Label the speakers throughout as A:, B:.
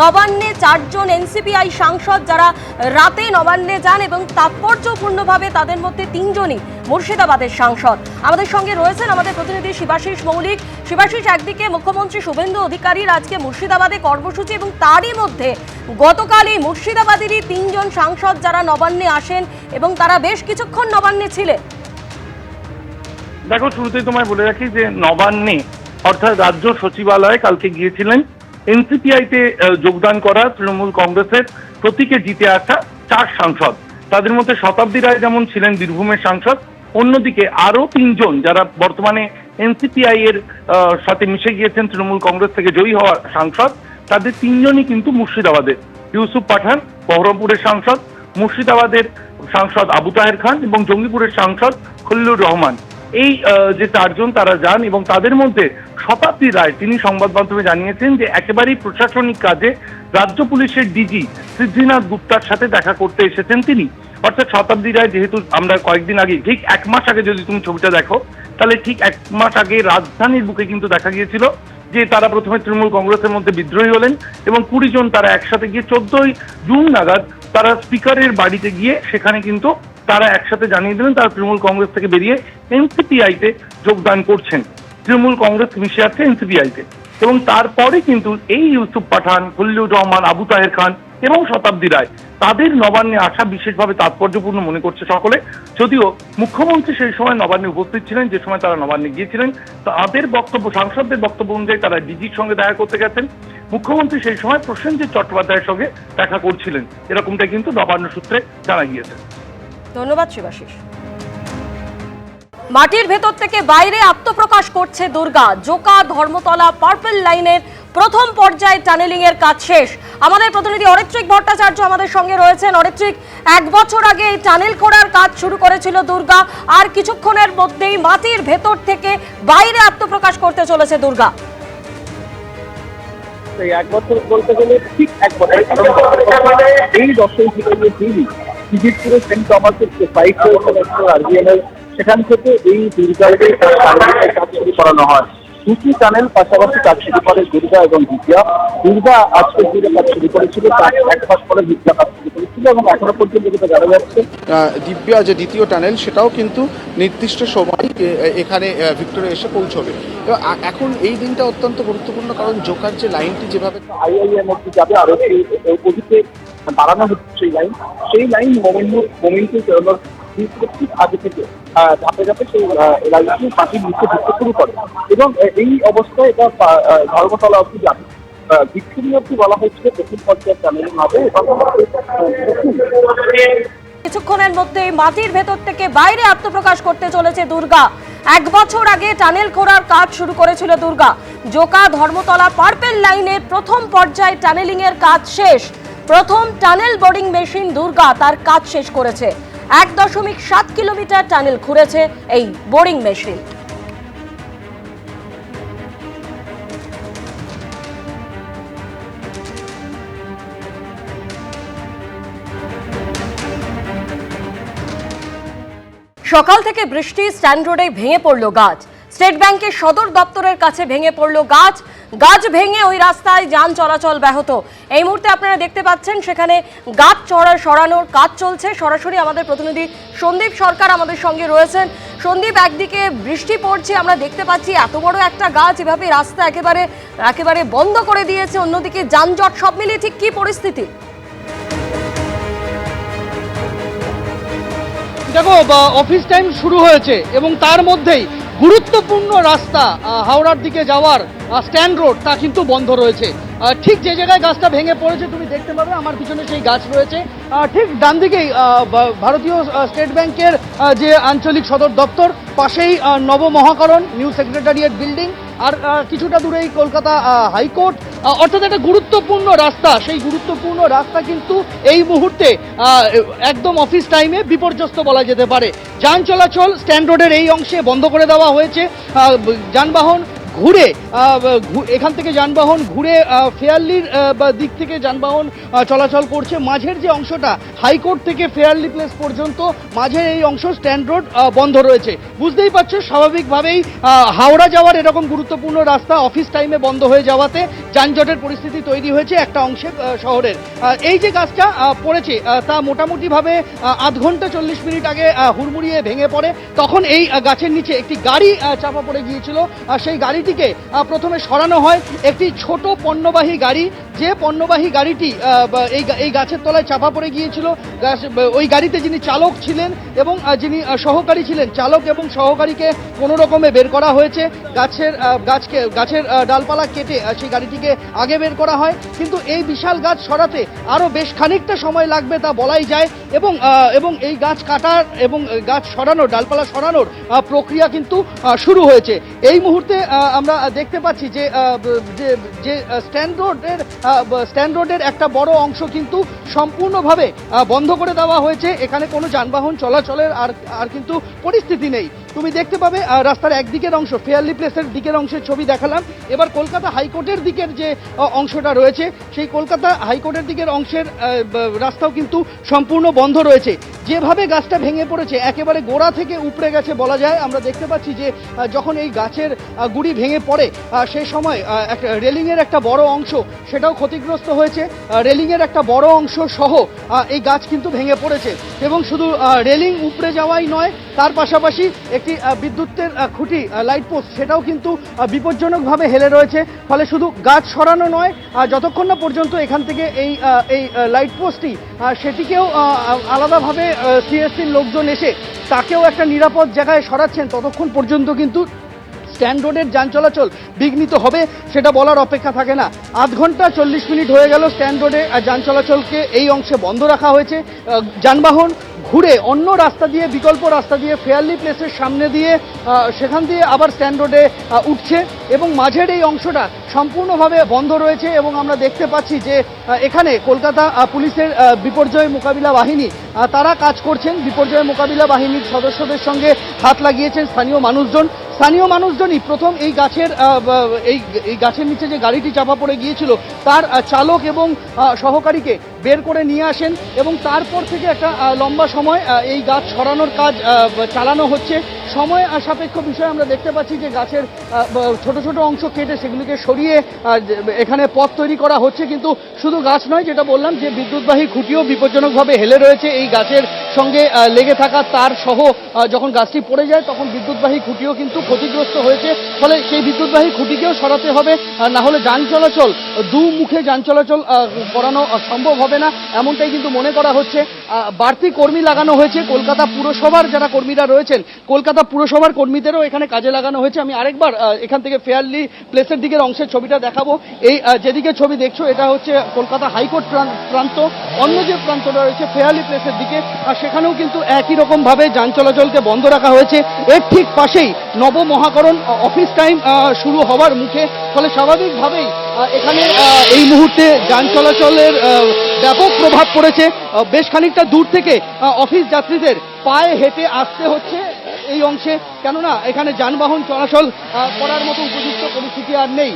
A: নবান্নে 4 জন এনসিপিআই সাংসদ যারা রাতে নবান্নে যান এবং তাৎপর্যপূর্ণভাবে তাদের মধ্যে 3 জনই মুর্শিদাবাদের সাংসদ। আমাদের সঙ্গে রয়েছেন আমাদের প্রতিনিধি শিবাশিস মৌলিক। শিবাশিস, একদিকে মুখ্যমন্ত্রী শুভেন্দু অধিকারীর আজকে মুর্শিদাবাদে কর্মসূচি এবং তারই মধ্যে গতকালই মুর্শিদাবাদেরই 3 জন সাংসদ যারা নবান্নে আসেন এবং তারা বেশ কিছুক্ষণ নবান্নে ছিলেন।
B: দেখো, শুরুতেই তোমায় বলে রাখি যে নবান্নে অর্থাৎ রাজ্য সচিবালয়ে কালকে গিয়েছিলেন এনসিপিআইতে যোগদান করা তৃণমূল কংগ্রেসের প্রতীকে জিতে আসা 4 সাংসদ। তাদের মধ্যে শতাব্দী রায় যেমন ছিলেন বীরভূমের সাংসদ, অন্যদিকে আরো 3 জন যারা বর্তমানে এনসিপিআই এর সাথে মিশে গিয়েছেন তৃণমূল কংগ্রেস থেকে জয়ী হওয়া সাংসদ, তাদের 3 জনই কিন্তু মুর্শিদাবাদের। ইউসুফ পাঠান বহরমপুরের সাংসদ, মুর্শিদাবাদের সাংসদ আবু তাহের খান এবং জঙ্গিপুরের সাংসদ খলিলুর রহমান। এই যে 4 জন তারা যান এবং তাদের মধ্যে শতাব্দী রায় তিনি সংবাদ মাধ্যমে জানিয়েছেন যে একেবারেই প্রশাসনিক কাজে রাজ্য পুলিশের ডিজি সিদ্ধিনাথ গুপ্তার সাথে দেখা করতে এসেছেন তিনি। অর্থাৎ শতাব্দী রায়, যেহেতু আমরা কয়েকদিন আগে, ঠিক 1 মাস আগে যদি তুমি ছবিটা দেখো, তাহলে ঠিক 1 মাস আগে রাজধানীর বুকে কিন্তু দেখা গিয়েছিল যে তারা প্রথমে তৃণমূল কংগ্রেসের মধ্যে বিদ্রোহী হলেন এবং 20 জন তারা একসাথে গিয়ে 14ই জুন নাগাদ তারা স্পিকারের বাড়িতে গিয়ে সেখানে কিন্তু তারা একসাথে জানিয়ে দিলেন তারা তৃণমূল কংগ্রেস থেকে বেরিয়ে এনসিপিআইতে যোগদান করছেন। তৃণমূল কংগ্রেস মিশে আছে এনসিপিআইতে এবং তারপরে কিন্তু এই ইউসুফ পাঠান, খলিলুর রহমান, আবু তাহের খান এবং শতাব্দী রায় তাদের নবান্নে আসা বিশেষভাবে তাৎপর্যপূর্ণ মনে করছে সকলে। যদিও মুখ্যমন্ত্রী সেই সময় নবান্নে উপস্থিত ছিলেন, যে সময় তারা নবান্নে গিয়েছিলেন, তাদের বক্তব্য, সাংসদদের বক্তব্য অনুযায়ী তারা ডিজির সঙ্গে দেখা করতে গেছেন। মুখ্যমন্ত্রী সেই সময় প্রসেনজিৎ চট্টোপাধ্যায়ের সঙ্গে দেখা করছিলেন, এরকমটা কিন্তু নবান্ন সূত্রে জানা গিয়েছে।
A: ধন্যবাদ শিবাশিস। মাটির ভেতর থেকে বাইরে আত্মপ্রকাশ করছে দুর্গা। জোকা ধর্মতলা পার্পল লাইনের প্রথম পর্যায়ে টানেলিং এর কাজ শেষ। আমাদের প্রতিনিধি অরিত্রিক ভট্টাচার্য আমাদের সঙ্গে রয়েছেন। অরিত্রিক, 1 বছর আগে এই টানেল করার কাজ শুরু করেছিল দুর্গা, আর কিছুক্ষণের মধ্যেই মাটির ভেতর থেকে বাইরে আত্মপ্রকাশ করতে চলেছে দুর্গা।
C: এই 1 বছর বলতে গেলে ঠিক 1 বছর, এই 10ই জুলাই টিকিটপুরে সেন্ট থমাসের সাইট আরবিএনএল, সেখান থেকে এই দুর্গার কাজ শুরু করানো হয়। 2টি টানেল পাশাপাশি কাজ শুরু করে দুর্গা এবং দ্বিতীয়। দুর্গা আজকে জুড়ে কাজ শুরু করেছিল, তার 1 মাস পরে দ্বিতীয় কাজ শুরু করেছিল এবং এখনো পর্যন্ত যেটা জানা যাচ্ছে
D: দিব্যা যে দ্বিতীয় টানেল সেটাও কিন্তু নির্দিষ্ট সময় এখানে ভিক্টোরিয়া এসে পৌঁছবে। এখন এই দিনটা অত্যন্ত গুরুত্বপূর্ণ, কারণ জোকার যে লাইনটি যেভাবে
C: আইআইএর মধ্যে যাবে আরো ওদিকে বাড়ানো হচ্ছে সেই লাইন মোমেন্টে আগে থেকে ধাপে ধাপে সেই লাইনটি মাটির নিচে ঢুকতে শুরু করে এবং এই অবস্থায় এটা ধর্মতলা অবধি যাবে। ভিক্টোরিয়া অবধি বলা হয়েছিল প্রথম পর্যায়ে টানেলিং হবে এবং
A: কিছুক্ষণের মধ্যে মাটির ভেতর থেকে বাইরে আত্মপ্রকাশ করতে চলেছে দুর্গা। 1 বছর আগে টানেল করার কাজ শুরু করেছিল দুর্গা। জোকা ধর্মতলা পার্পল লাইনের প্রথম পর্যায়ে টানেলিং এর কাজ শেষ। প্রথম টানেল বোরিং মেশিন দুর্গা তার কাজ শেষ করেছে। 1.7 কিলোমিটার টানেল খুঁড়েছে এই বোরিং মেশিন। সকাল থেকে বৃষ্টি, স্ট্যান্ড রোডে ভেঙে পড়ল গাছ। স্টেট ব্যাংকের সদর দপ্তরের কাছে ভেঙে পড়ল গাছ। গাছ ভেঙে ওই রাস্তায় যান চলাচল ব্যাহত। এই মুহূর্তে আপনারা দেখতে পাচ্ছেন সেখানে গাছ সরানোর কাজ চলছে। সরাসরি আমাদের প্রতিনিধি সন্দীপ সরকার আমাদের সঙ্গে রয়েছেন। সন্দীপ, একদিকে বৃষ্টি পড়ছে, আমরা দেখতে পাচ্ছি এত বড় একটা গাছ এভাবে রাস্তা একেবারে বন্ধ করে দিয়েছে, অন্যদিকে যানজট, সব মিলিয়ে ঠিক কি পরিস্থিতি?
E: দেখো, অফিস টাইম শুরু হয়েছে এবং তার মধ্যেই গুরুত্বপূর্ণ রাস্তা হাওড়ার দিকে যাওয়ার স্ট্যান্ড রোড তা কিন্তু বন্ধ রয়েছে। ঠিক যে জায়গায় গাছটা ভেঙে পড়েছে তুমি দেখতে পাবে, আমার পিছনে সেই গাছ রয়েছে। ঠিক ডান দিকেই ভারতীয় স্টেট ব্যাংকের যে আঞ্চলিক সদর দপ্তর, পাশেই নবমহাকরণ নিউ সেক্রেটারিয়েট বিল্ডিং, আর কিছুটা দূরেই কলকাতা হাইকোর্ট। অর্থাৎ একটা গুরুত্বপূর্ণ রাস্তা, সেই গুরুত্বপূর্ণ রাস্তা কিন্তু এই মুহূর্তে একদম অফিস টাইমে বিপর্যস্ত বলা যেতে পারে। যান চলাচল স্ট্যান্ড রোডের এই অংশে বন্ধ করে দেওয়া হয়েছে। যানবাহন ঘুরে এখান থেকে যানবাহন ঘুরে ফেয়ারলির দিক থেকে যানবাহন চলাচল করছে। মাঝের যে অংশটা হাইকোর্ট থেকে ফেয়ারলি প্লেস পর্যন্ত মাঝের এই অংশ স্ট্যান্ড রোড বন্ধ রয়েছে। বুঝতেই পারছো স্বাভাবিকভাবেই হাওড়া যাওয়ার এরকম গুরুত্বপূর্ণ রাস্তা অফিস টাইমে বন্ধ হয়ে যাওয়াতে যানজটের পরিস্থিতি তৈরি হয়েছে একটা অংশে শহরের। এই যে গাছটা পড়েছে তা মোটামুটিভাবে আধ ঘন্টা 40 মিনিট আগে হুড়মুড়িয়ে ভেঙে পড়ে। তখন এই গাছের নিচে একটি গাড়ি চাপা পড়ে গিয়েছিল। সেই গাড়িটিকে প্রথমে সরানো হয়, একটি ছোট পণ্যবাহী গাড়ি, যে পণ্যবাহী গাড়িটি এই গাছের তলায় চাপা পড়ে গিয়েছিল। ওই গাড়িতে যিনি চালক ছিলেন এবং যিনি সহকারী ছিলেন, চালক এবং সহকারীকে কোনো রকমে বের করা হয়েছে। গাছের ডালপালা কেটে সেই গাড়িটিকে আগে বের করা হয়, কিন্তু এই বিশাল গাছ সরাতে আরও বেশ খানিকটা সময় লাগবে তা বলাই যায়। এবং এই গাছ কাটার এবং গাছ সরানোর, ডালপালা সরানোর প্রক্রিয়া কিন্তু শুরু হয়েছে। এই মুহূর্তে আমরা দেখতে পাচ্ছি যে স্ট্যান্ড রোডের একটা বড় অংশ কিন্তু সম্পূর্ণভাবে বন্ধ করে দেওয়া হয়েছে। এখানে কোনো যানবাহন চলাচলের আর কিন্তু পরিস্থিতি নেই। তুমি দেখতে পাবে রাস্তার একদিকের অংশ ফেয়ারলি প্লেসের দিকের অংশের ছবি দেখালাম। এবার কলকাতা হাইকোর্টের দিকের যে অংশটা রয়েছে সেই কলকাতা হাইকোর্টের দিকের অংশের রাস্তাও কিন্তু সম্পূর্ণ বন্ধ রয়েছে। যেভাবে গাছটা ভেঙে পড়েছে একেবারে গোড়া থেকে উপড়ে গেছে বলা যায়। আমরা দেখতে পাচ্ছি যে যখন এই গাছের গুড়ি ভেঙে পড়ে সেই সময় রেলিংয়ের একটা বড় অংশ সেটাও ক্ষতিগ্রস্ত হয়েছে। রেলিংয়ের একটা বড় অংশ সহ এই গাছ কিন্তু ভেঙে পড়েছে এবং শুধু রেলিং উপড়ে যাওয়াই নয়, তার পাশাপাশি একটি বিদ্যুতের খুঁটি, লাইট পোস্ট, সেটাও কিন্তু বিপজ্জনকভাবে হেলে রয়েছে। ফলে শুধু গাছ সরানো নয়, যতক্ষণ না পর্যন্ত এখান থেকে এই লাইট পোস্টটি সেটিকেও আলাদাভাবে সিএসসির লোকজন এসে তাকেও একটা নিরাপদ জায়গায় সরাচ্ছেন, ততক্ষণ পর্যন্ত কিন্তু স্ট্যান্ড রোডের যান চলাচল বিঘ্নিত হবে সেটা বলার অপেক্ষা থাকে না। আধ ঘন্টা 40 মিনিট হয়ে গেল স্ট্যান্ড রোডে যান চলাচলকে এই অংশে বন্ধ রাখা হয়েছে। যানবাহন ঘুরে অন্য রাস্তা দিয়ে, বিকল্প রাস্তা দিয়ে ফেয়ারলি প্লেসের সামনে দিয়ে সেখান দিয়ে আবার স্ট্যান্ড রোডে উঠছে এবং মাঝের এই অংশটা সম্পূর্ণভাবে বন্ধ রয়েছে। এবং আমরা দেখতে পাচ্ছি যে এখানে কলকাতা পুলিশের বিপর্যয় মোকাবিলা বাহিনী তারা কাজ করছেন। বিপর্যয় মোকাবিলা বাহিনীর সদস্যদের সঙ্গে হাত লাগিয়েছেন স্থানীয় মানুষজনই প্রথম এই গাছের নিচে যে গাড়িটি চাপা পড়ে গিয়েছিল তার চালক এবং সহকারীকে বের করে নিয়ে আসেন এবং তারপর থেকে একটা লম্বা সময় এই গাছ সরানোর কাজ চালানো হচ্ছে। সময় সাপেক্ষ বিষয় আমরা দেখতে পাচ্ছি যে গাছের ছোট ছোট অংশ কেটে সেগুলিকে সরিয়ে এখানে পথ তৈরি করা হচ্ছে। কিন্তু শুধু গাছ নয়, যেটা বললাম যে বিদ্যুৎবাহী খুঁটিও বিপজ্জনকভাবে হেলে রয়েছে। এই গাছের সঙ্গে লেগে থাকা তার সহ যখন গাছটি পড়ে যায় তখন বিদ্যুৎবাহী খুঁটিও কিন্তু ক্ষতিগ্রস্ত হয়েছে। ফলে সেই বিদ্যুৎবাহী খুঁটিকেও সরাতে হবে, না হলে যান চলাচল দুমুখে যান চলাচল করানো সম্ভব হবে না, এমনটাই কিন্তু মনে করা হচ্ছে। বাড়তি কর্মী লাগানো হয়েছে কলকাতা পুরসভার যারা কর্মীরা রয়েছেন, কলকাতা পুরসভার কর্মীদেরও এখানে কাজে লাগানো হয়েছে। আমি আরেকবার এখান থেকে ফেয়ারলি প্লেসের দিকের অংশের ছবিটা দেখাবো। এই যেদিকে ছবি দেখছো এটা হচ্ছে কলকাতা হাইকোর্ট প্রান্ত, অন্য যে প্রান্তটা রয়েছে ফেয়ারলি প্লেসের দিকে সেখানেও কিন্তু একই রকম ভাবে যান চলাচলকে বন্ধ রাখা হয়েছে। এর ঠিক পাশেই নবমহাকরণ অফিস টাইম শুরু হওয়ার মুখে, ফলে স্বাভাবিকভাবেই এখানে এই মুহূর্তে যান চলাচলের ব্যাপক প্রভাব পড়েছে। বেশ খানিকটা দূর থেকে অফিস যাত্রীদের পায়ে হেঁটে আসতে হচ্ছে এই অংশে, কেননা এখানে যানবাহন চলাচল করার মতো উপযুক্ত পরিস্থিতি আর নেই।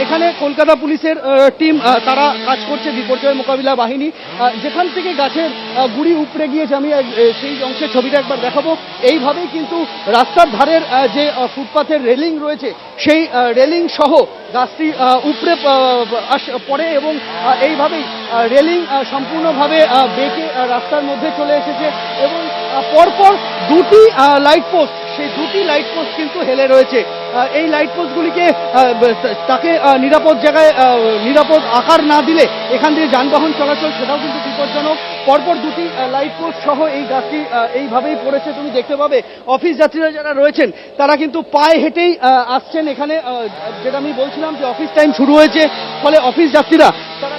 E: এখানে কলকাতা পুলিশের টিম তারা কাজ করছে, বিপর্যয় মোকাবিলা বাহিনী। যেখান থেকে গাছের গুড়ি উপড়ে গিয়েছে আমি সেই অংশের ছবিটা একবার দেখাবো। এইভাবেই কিন্তু রাস্তার ধারের যে ফুটপাথের রেলিং রয়েছে সেই রেলিং সহ গাছটি উপড়ে পড়ে এবং এইভাবেই রেলিং সম্পূর্ণভাবে বেঁকে রাস্তার মধ্যে চলে এসেছে এবং পরপর দুটি লাইট পোস্ট, সেই দুটি লাইট পোস্ট কিন্তু হেলে রয়েছে। এই লাইট পোস্টগুলিকে তাকে নিরাপদ জায়গায় নিরাপদ আকার না দিলে এখান দিয়ে যানবাহন চলাচল সেটাও কিন্তু বিপজ্জনক। পরপর দুটি লাইট পোস্ট সহ এই গাছটি এইভাবেই পড়েছে। তুমি দেখতে পাবে অফিস যাত্রীরা যারা রয়েছেন তারা কিন্তু পায়ে হেঁটেই আসছেন এখানে, যেটা আমি বলছিলাম যে অফিস টাইম শুরু হয়েছে, ফলে অফিস যাত্রীরা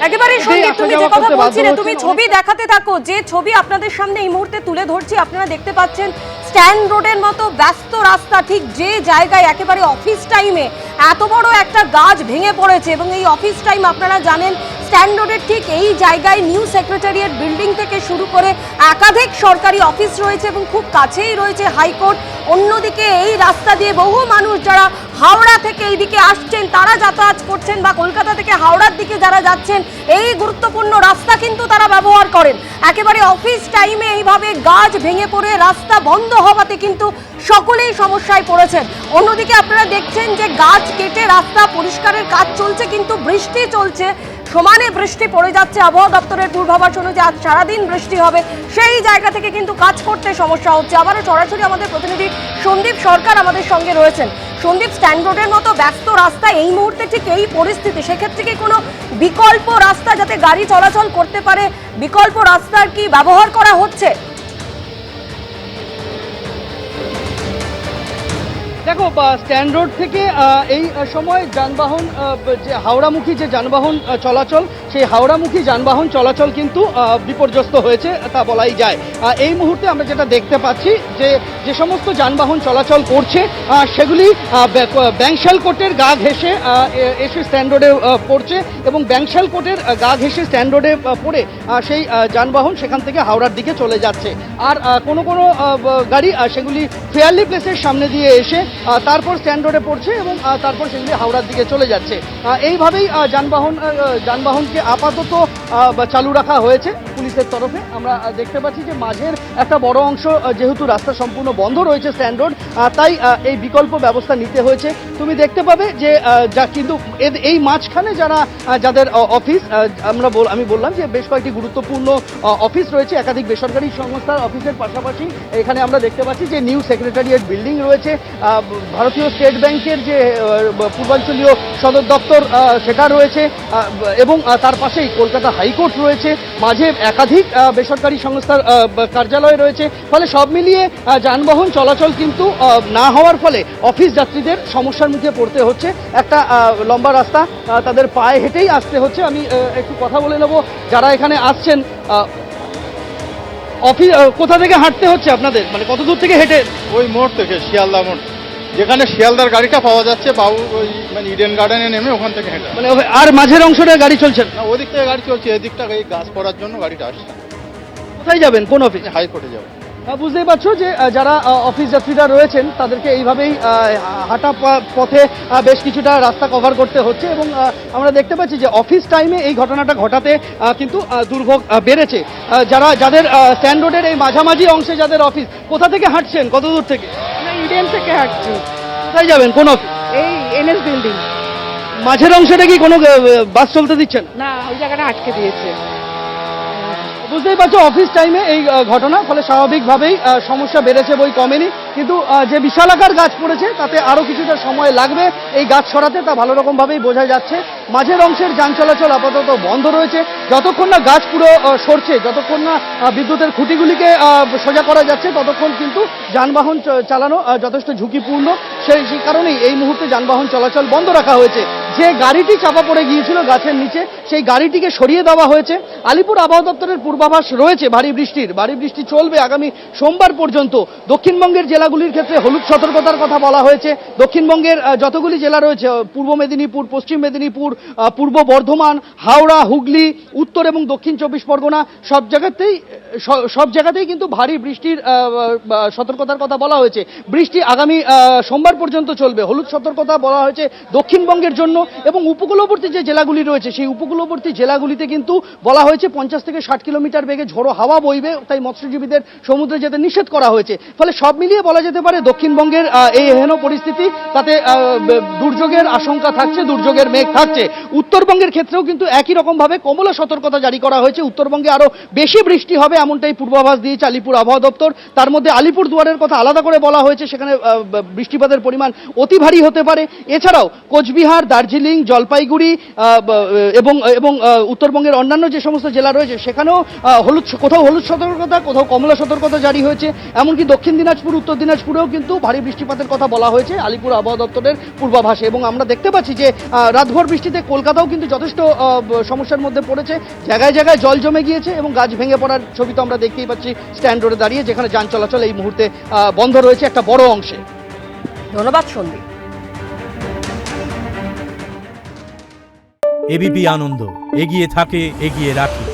A: একেবারে সঙ্গে তুমি যে কথা বলছিলে, তুমি ছবি দেখাতে থাকো। যে ছবি আপনাদের সামনে এই মুহূর্তে তুলে ধরছি, আপনারা দেখতে পাচ্ছেন স্ট্যান্ড রোডের মতো ব্যস্ত রাস্তা, ঠিক যে জায়গায় একেবারে অফিস টাইমে এত বড় একটা গাছ ভেঙে পড়েছে। এবং এই অফিস টাইম আপনারা জানেন স্ট্যান্ড রোডের ঠিক এই জায়গায় নিউ সেক্রেটারিয়েট বিল্ডিং থেকে শুরু করে একাধিক সরকারি অফিস রয়েছে এবং খুব কাছেই রয়েছে হাইকোর্ট। অন্যদিকে এই রাস্তা দিয়ে বহু মানুষ যারা হাওড়া থেকে এইদিকে আসছেন তারা যাতায়াত করছেন, বা কলকাতা থেকে হাওড়ার দিকে যারা যাচ্ছেন এই গুরুত্বপূর্ণ রাস্তা কিন্তু তারা ব্যবহার করেন। একেবারে অফিস টাইমে এইভাবে গাছ ভেঙে পড়ে রাস্তা বন্ধ হওয়াতে কিন্তু সকলেই সমস্যায় পড়েছেন। অন্যদিকে আপনারা দেখছেন যে গাছ কেটে রাস্তা পরিষ্কারের কাজ চলছে, কিন্তু বৃষ্টি চলছে, সমানে বৃষ্টি পড়ে যাচ্ছে। আবহাওয়া দপ্তরের পূর্বাভাস অনুযায়ী আজ সারাদিন বৃষ্টি হবে, সেই জায়গা থেকে কিন্তু কাজ করতে সমস্যা হচ্ছে। আবারও সরাসরি আমাদের প্রতিনিধি সন্দীপ সরকার আমাদের সঙ্গে রয়েছেন। সন্দীপ, স্ট্যান্ড রোডের মতো ব্যস্ত রাস্তা এই মুহূর্তে ঠিক এই পরিস্থিতি, সেক্ষেত্রে কি কোনো বিকল্প রাস্তা যাতে গাড়ি চলাচল করতে পারে, বিকল্প রাস্তার কি ব্যবহার করা হচ্ছে?
E: দেখো, স্ট্যান্ড রোড থেকে এই সময় যানবাহন যে হাওড়ামুখী যে যানবাহন চলাচল, সেই হাওড়ামুখী যানবাহন চলাচল কিন্তু বিপর্যস্ত হয়েছে তা বলাই যায়। এই মুহূর্তে আমরা যেটা দেখতে পাচ্ছি যে সমস্ত যানবাহন চলাচল করছে সেগুলি ব্যাংশাল কোর্টের গা ঘেঁষে এসে স্ট্যান্ড রোডে পড়ছে, এবং ব্যাংশাল কোর্টের গা ঘেঁষে স্ট্যান্ড রোডে পড়ে সেই যানবাহন সেখান থেকে হাওড়ার দিকে চলে যাচ্ছে। আর কোনো গাড়ি সেগুলি ফেয়ারলি প্লেসের সামনে দিয়ে এসে তারপর স্ট্যান্ড রোডে পড়ছে এবং তারপর সেগুলি হাওড়ার দিকে চলে যাচ্ছে। এইভাবেই যানবাহনকে আপাতত চালু রাখা হয়েছে পুলিশের তরফে। আমরা দেখতে পাচ্ছি যে মাঝের একটা বড় অংশ যেহেতু রাস্তা সম্পূর্ণ বন্ধ রয়েছে স্ট্যান্ড রোড, তাই এই বিকল্প ব্যবস্থা নিতে হয়েছে। তুমি দেখতে পাবে যে কিন্তু এই মাঝখানে যাদের অফিস, আমি বললাম যে বেশ কয়েকটি গুরুত্বপূর্ণ অফিস রয়েছে, একাধিক বেসরকারি সংস্থার অফিসের পাশাপাশি এখানে আমরা দেখতে পাচ্ছি যে নিউ সেক্রেটারিয়েট বিল্ডিং রয়েছে, ভারতীয় স্টেট ব্যাংকের যে পূর্বাঞ্চলীয় সদর দপ্তর সেটা রয়েছে, এবং তার পাশেই কলকাতা হাইকোর্ট রয়েছে, মাঝে একাধিক বেসরকারি সংস্থার কার্যালয় রয়েছে। ফলে সব মিলিয়ে যানবাহন চলাচল কিন্তু না হওয়ার ফলে অফিস যাত্রীদের সমস্যার মুখে পড়তে হচ্ছে। একটা লম্বা রাস্তা, তাদের পায়ে হেঁটেই আসতে হচ্ছে। আমি একটু কথা বলে নেব যারা এখানে আসছেন। অফিস কোথা থেকে হাঁটতে হচ্ছে আপনাদের, মানে কত দূর থেকে হেঁটে?
F: ওই মোড় থেকে, শিয়ালদা মোড়, যেখানে শিয়ালদার গাড়িটা পাওয়া যাচ্ছে, বাবু ওই মানে ইডেন গার্ডেনে নেমে ওখান থেকে হেঁটে।
E: মানে আর মাঝের অংশটা গাড়ি চলছে
F: না, ওদিক থেকে গাড়ি চলছে, এদিকটা এই গাছ পড়ার জন্য গাড়িটা আসছে।
E: কোথায় যাবেন, কোন অফিস?
F: হাইকোর্টে যাবো।
E: বুঝতেই পারছো যে যারা অফিস যাত্রীরা রয়েছেন তাদেরকে এইভাবেই হাঁটা পথে বেশ কিছুটা রাস্তা কভার করতে হচ্ছে, এবং আমরা দেখতে পাচ্ছি যে অফিস টাইমে এই ঘটনাটা ঘটাতে কিন্তু দুর্ভোগ বেড়েছে। যাদের স্ট্যান্ড রোডের এই মাঝামাঝি অংশে যাদের অফিস, কোথা থেকে হাঁটছেন, কত দূর থেকে?
G: ইডেন থেকে হাঁটছি।
E: কোথায় যাবেন, কোন অফিস?
G: এই এনএস বিল্ডিং।
E: মাঝের অংশটা কি কোনো বাস চলতে দিচ্ছেন?
G: না, ওই জায়গাটা আটকে দিয়েছে।
E: বুঝতেই পারছো অফিস টাইমে এই ঘটনা, ফলে স্বাভাবিকভাবেই সমস্যা বেড়েছে, বই কমেনি। কিন্তু যে বিশালাকার গাছ পড়েছে তাতে আরও কিছুটা সময় লাগবে এই গাছ সরাতে, তা ভালো রকমভাবেই বোঝা যাচ্ছে। মাঝের অংশের যান চলাচল আপাতত বন্ধ রয়েছে। যতক্ষণ না গাছ পুরো সরছে, যতক্ষণ না বিদ্যুতের খুঁটিগুলিকে সোজা করা যাচ্ছে, ততক্ষণ কিন্তু যানবাহন চালানো যথেষ্ট ঝুঁকিপূর্ণ। সেই কারণেই এই মুহূর্তে যানবাহন চলাচল বন্ধ রাখা হয়েছে। যে গাড়িটি চাপা পড়ে গিয়েছিল গাছের নিচে, সেই গাড়িটিকে সরিয়ে দেওয়া হয়েছে। আলিপুর আবহাওয়া দপ্তরের পূর্বাভাস রয়েছে ভারী বৃষ্টি চলবে আগামী সোমবার পর্যন্ত। দক্ষিণবঙ্গের জেলাগুলির ক্ষেত্রে হলুদ সতর্কতার কথা বলা হয়েছে। দক্ষিণবঙ্গের যতগুলি জেলা রয়েছে, পূর্ব মেদিনীপুর, পশ্চিম মেদিনীপুর, পূর্ব বর্ধমান, হাওড়া, হুগলি, উত্তর এবং দক্ষিণ 24 পরগনা, সব জায়গাতেই কিন্তু ভারী বৃষ্টির সতর্কতার কথা বলা হয়েছে। বৃষ্টি আগামী সোমবার পর্যন্ত চলবে। হলুদ সতর্কতা বলা হয়েছে দক্ষিণবঙ্গের জন্য, এবং উপকূলবর্তী যে জেলাগুলি রয়েছে সেই উপকূলবর্তী জেলাগুলিতে কিন্তু বলা হয়েছে 50 থেকে 60 কিলোমিটার বেগে ঝোড়ো হাওয়া বইবে, তাই মৎস্যজীবীদের সমুদ্রে যেতে নিষেধ করা হয়েছে। ফলে সব মিলিয়ে বলা যেতে পারে দক্ষিণবঙ্গের এই এহেন পরিস্থিতি, তাতে দুর্যোগের আশঙ্কা থাকছে, দুর্যোগের মেঘ থাকছে। উত্তরবঙ্গের ক্ষেত্রেও কিন্তু একই রকমভাবে কমলা সতর্কতা জারি করা হয়েছে। উত্তরবঙ্গে আরও বেশি বৃষ্টি হবে এমনটাই পূর্বাভাস দিয়েছে আলিপুর আবহাওয়া দপ্তর। তার মধ্যে আলিপুর দুয়ারের কথা আলাদা করে বলা হয়েছে, সেখানে বৃষ্টিপাতের পরিমাণ অতি ভারী হতে পারে। এছাড়াও কোচবিহার, দার্জিলিং, জলপাইগুড়ি এবং উত্তরবঙ্গের অন্যান্য যে সমস্ত জেলা রয়েছে সেখানেও কোথাও হলুদ সতর্কতা, কোথাও কমলা সতর্কতা জারি হয়েছে। এমনকি দক্ষিণ দিনাজপুর, উত্তর দিনাজপুরেও কিন্তু ভারী বৃষ্টিপাতের কথা বলা হয়েছে আলিপুর আবহাওয়া দপ্তরের পূর্বাভাসে। এবং আমরা দেখতে পাচ্ছি যে রাতভর বৃষ্টিতে কলকাতাও কিন্তু যথেষ্ট সমস্যার মধ্যে পড়েছে। জায়গায় জায়গায় জল জমে গিয়েছে এবং গাছ ভেঙে পড়ার ছবি তো আমরা দেখতেই পাচ্ছি স্ট্যান্ড রোডে দাঁড়িয়ে, যেখানে যান চলাচল এই মুহূর্তে বন্ধ রয়েছে একটা বড় অংশে।
A: ধন্যবাদ সন্দীপ।
H: এবিপি আনন্দ, এগিয়ে থাকে, এগিয়ে রাখে।